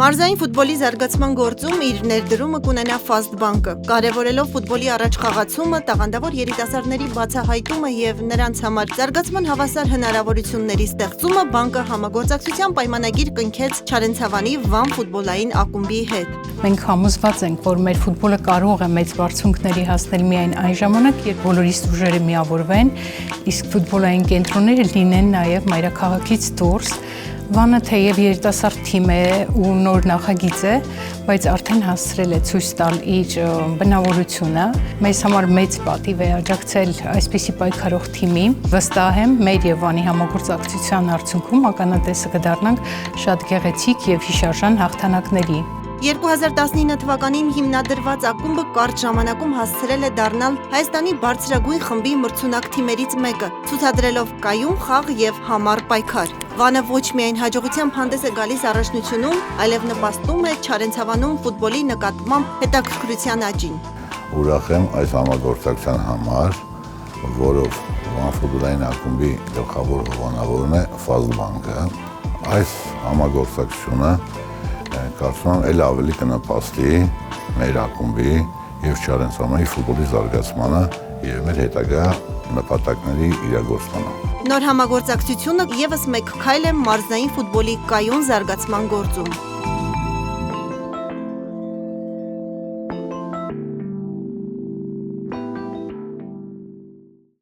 Մարզային ֆուտբոլի զարգացման գործում իր ներդրումը կունենա Fast բանկը, կարևորելով ֆուտբոլի առաջխաղացումը, տաղանդավոր երիտասարդների բացահայտումը և նրանց համար զարգացման հավասար հնարավորությունների ստեղծումը, բանկը համագործակցության պայմանագիր կնքեց Չարենցավանի Վան ֆուտբոլային ակումբի հետ։ Մենք համոզված ենք, որ մեր ֆուտբոլը կարող է մեծ բարձունքների հասնել միայն այն ժամանակ, երբ բոլորի ուժերը միավորվեն, իսկ ֆուտբոլային կենտրոնները լինեն նաև մայրաքաղաքից դուրս։ Վանը թեև երիտասարդ թիմ է ու նոր նախագիծ է, բայց արդեն հասցրել է ցույց տալ իր բնավորությունը։ Մեզ համար մեծ պատիվ է աջակցել այսպիսի պայքարող թիմի։ Վստահ եմ, մեր եւ Վանի համագործակցության արդյունքում ականատեսը կդառնանք շատ գեղեցիկ եւ հիշարժան հաղթանակների։ 2019 թվականին հիմնադրված ակումբը կարճ ժամանակում հասցրել է դառնալ Հայաստանի բարձրագույն խմբի մրցունակ թիմերից մեկը, ցուցադրելով կայուն խաղ եւ համառ պայքար։ Վանը ոչ միայն հաջողությամբ հանդես է գալիս առաջնությունում, այլև նպաստում է Չարենցավանում ֆուտբոլի նկատմամբ հետաքրքրության աճին։ Ուրախ եմ այս համագործակցության համար, որով Վան ֆուտբոլային ակումբի գլխավոր հովանավորն է Fast բանկը։ Այս համագործակցությունը կարծում եմ էլ ավելի կնպաստի մեր ակումբի եւ Չարենցավանի ֆուտբոլի զարգացմանը եւ մեր հետագա նպատակների իրագործմանը։ Նոր համագործակցությունը եւս մեկ քայլ է մարզային ֆուտբոլի կայուն զարգացման գործում։